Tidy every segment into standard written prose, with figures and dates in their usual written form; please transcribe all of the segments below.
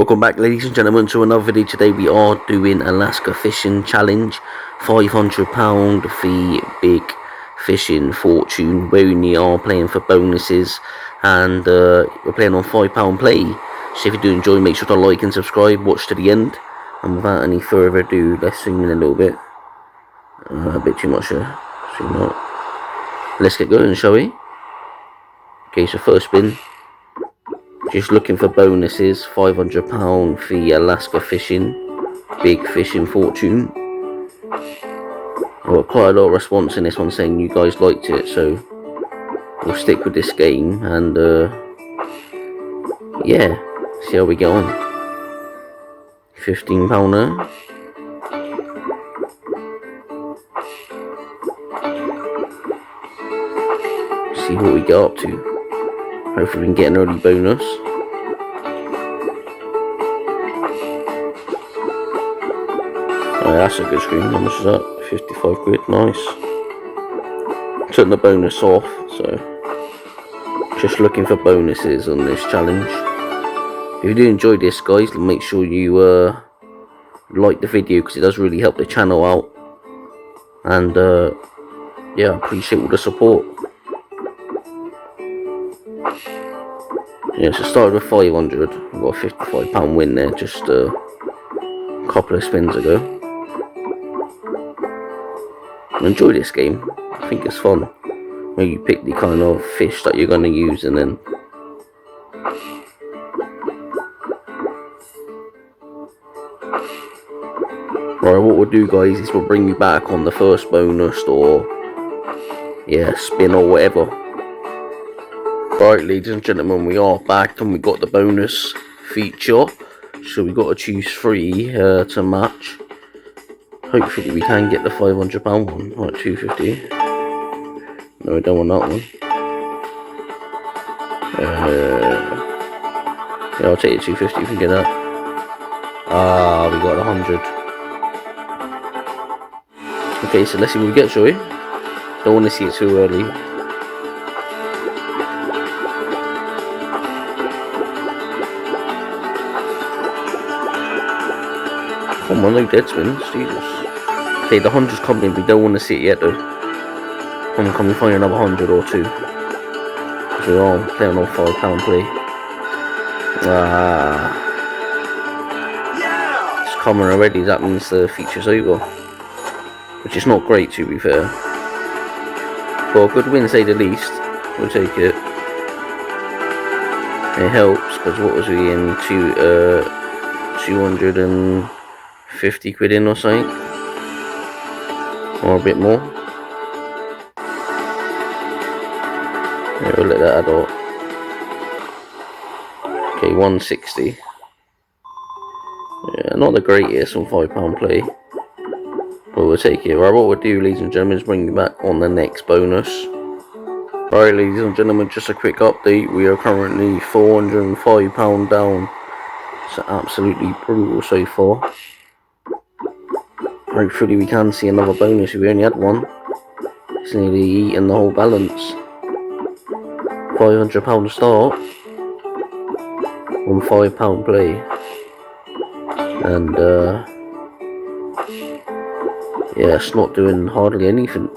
Welcome back, ladies and gentlemen, to another video. Today we are doing Alaska fishing challenge, £500 fee, big fishing fortune. We only are playing for bonuses, and we're playing on £5 play. So if you do enjoy, make sure to like and subscribe, watch to the end. And without any further ado, let's zoom in a little bit. A bit too much here. Zoom out. Let's get going, shall we? Okay, so first spin. Just looking for bonuses, £500 fee, Alaska fishing, big fishing fortune. I got quite a lot of response in this one saying you guys liked it, so we'll stick with this game and yeah, see how we get on. £15 there. See what we get up to. Hopefully we can get an early bonus. Oh, that's a good screen. How much is that? 55 quid. Nice. Took the bonus off, so just looking for bonuses on this challenge. If you do enjoy this, guys, make sure you like the video, because it does really help the channel out. And yeah, I appreciate all the support. Yeah, so started with 500. We got a £55 win there just a couple of spins ago. I enjoy this game. I think it's fun. Where you pick the kind of fish that you're going to use, and then right, what we'll do, guys, is we'll bring you back on the first bonus or yeah, spin or whatever. Right, ladies and gentlemen, we are back and we got the bonus feature. So we got to choose 3 to match. Hopefully we can get the £500 one. Right, 250. No, we don't want that one. Yeah, I'll take the 250 if we get that. Ah, we got 100. Okay, so let's see what we get, shall we? Don't want to see it too early. Come on, no dead spins, Jesus. Okay, the 100's coming, we don't want to see it yet though. Can we find another 100 or 2? Because we are playing on £5 play. It's coming already, that means the feature's over. Which is not great, to be fair. But a good win, say the least. We'll take it. It helps, because what was we in? 250 quid in or something, or a bit more. Yeah, we'll let that add up. Okay, 160. Yeah, not the greatest on £5 play, but we'll take it. Right, what we'll do, ladies and gentlemen, is bring you back on the next bonus. Right, ladies and gentlemen, just a quick update. We are currently £405 down. It's absolutely brutal so far. Hopefully we can see another bonus. We only had one. It's nearly eaten the whole balance. £500 start on £5 play, and yeah, it's not doing hardly anything.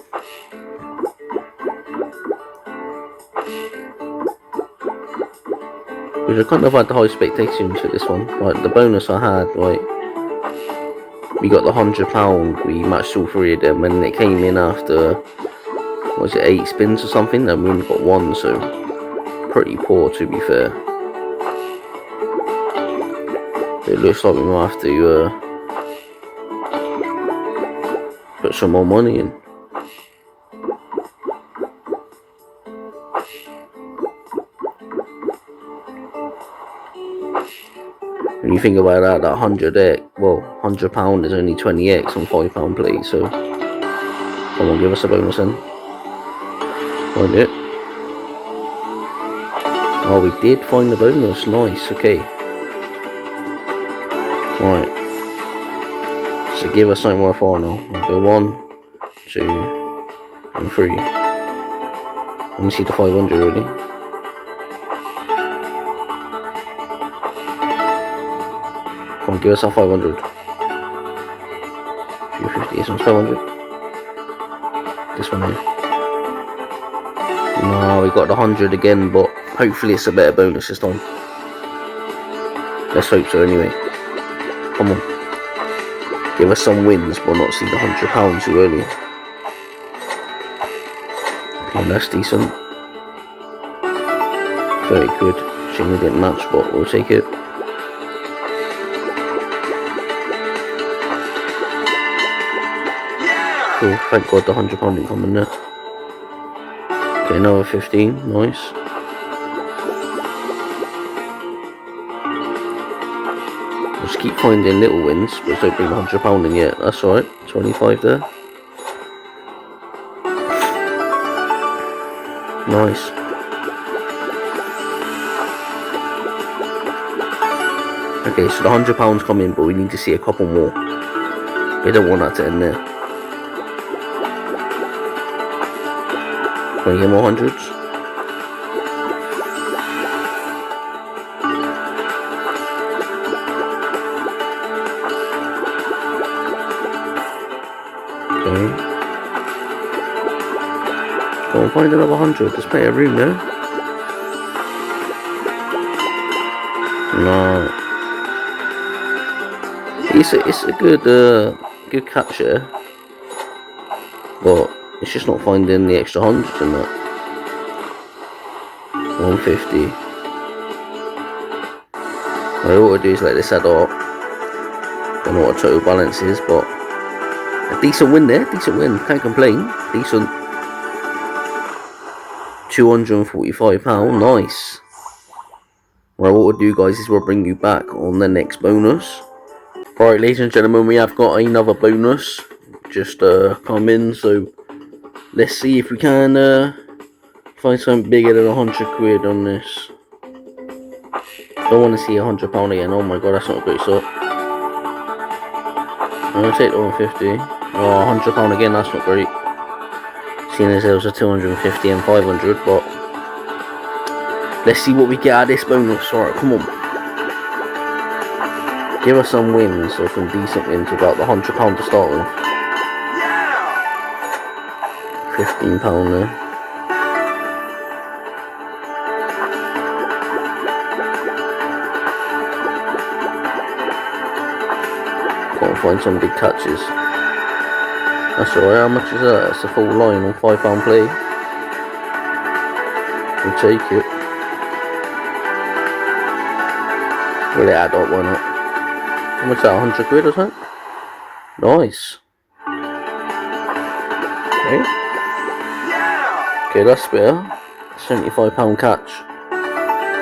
Which I kind of had the high expectations for this one. Like the bonus I had, like we got the £100, we matched all 3 of them, and it came in after, was it 8 spins or something, and we only got 1, so pretty poor, to be fair. It looks like we might have to put some more money in. When you think about that, that 100x, well, £100 is only 20x on £5 play, so come on, give us a bonus then. Find it. Oh, we did find the bonus. Nice. Okay. Right. So give us something worthwhile now. We'll go 1, 2, and 3. Let me see the 500 already. give us our 500. 250, this one's 500. This one here. No, we got the 100 again, but hopefully it's a better bonus this time. Let's hope so anyway. Come on. Give us some wins, but not see the £100 too early. Okay, that's decent. 30 quid. Shame we didn't match, but we'll take it. Cool, thank God the £100 didn't come in there. Okay, another 15, nice. Just keep finding little wins, but don't bring the £100 in yet. That's alright, 25 there. Nice. Okay, so the £100 come in, but we need to see a couple more. We don't want that to end there. Can we get more hundreds? Okay. Go on, find another 100. There's plenty of room there. No. It's a good capture, but it's just not finding the extra hundreds in that. 150. What I ought to do is let this add up. Don't know what total balance is, but a decent win there. Decent win. Can't complain. Decent. £245. Nice. Well, what we'll do, guys, is we'll bring you back on the next bonus. Alright, ladies and gentlemen, we have got another bonus just come in, so let's see if we can find something bigger than 100 quid on this. Don't want to see £100 again. Oh my god, that's not a great start. I'm going to take the 150. Oh, £100 again, that's not great. Seeing as there was a 250 and 500, but let's see what we get out of this bonus. Alright, come on. Give us some wins, or some decent wins, without the £100 to start with. £15 there. Gotta find some big catches. That's alright, how much is that? That's a full line on £5 play. We'll take it. Will it add up, why not? How much is that, 100 quid or something? Nice. Okay, that's better. £75 catch.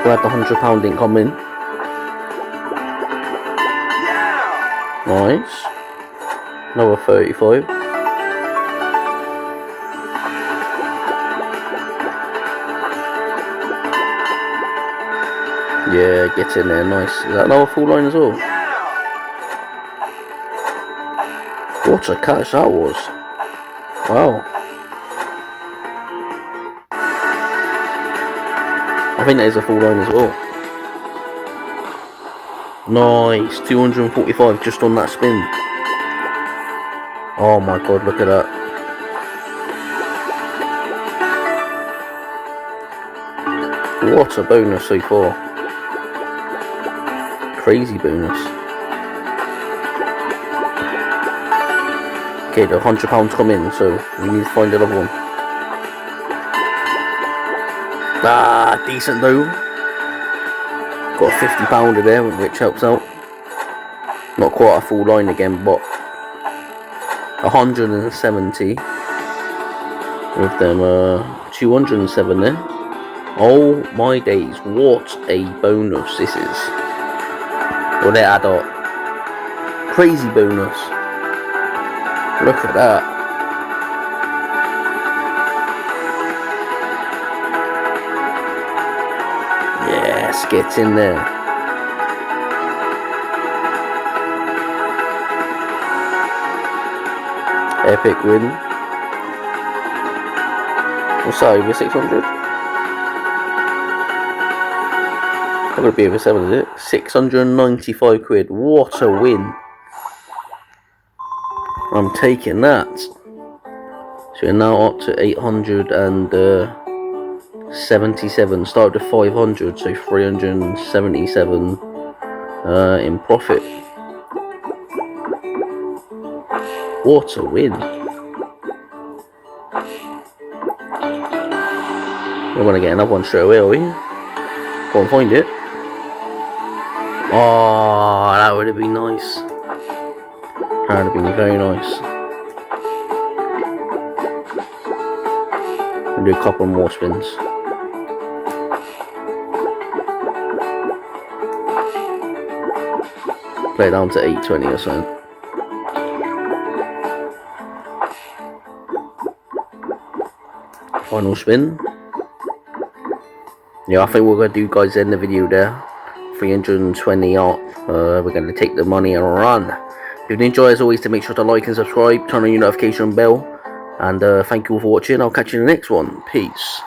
Glad the £100 didn't come in. Nice. Another 35. Yeah, get in there, nice. Is that another full line as well? What a catch that was. Wow. I think that is a full line as well. Nice, 245 just on that spin. Oh my god, look at that. What a bonus so far. Crazy bonus. Okay, the £100 come in, so we need to find another one. Ah, decent though. Got a £50 there, which helps out. Not quite a full line again, but 170 with them 207 there. Oh my days, what a bonus this is. Will they add up? Crazy bonus. Look at that. Yes, get in there. Epic win. What's that, over 600? gonna be over 7, is it? 695 quid. What a win. I'm taking that. So we're now up to 877. Started with 500, so 377 in profit. What a win. We're gonna get another one straight away, are we? Go and find it. Oh, that would have been nice. That would have been very nice. We'll do a couple more spins. Play it down to 820 or something. Final spin. Yeah, I think we're going to do, guys, end the video there. 320 up. We're going to take the money and run. If you enjoy, as always, to make sure to like and subscribe, turn on your notification bell. And thank you all for watching. I'll catch you in the next one. Peace.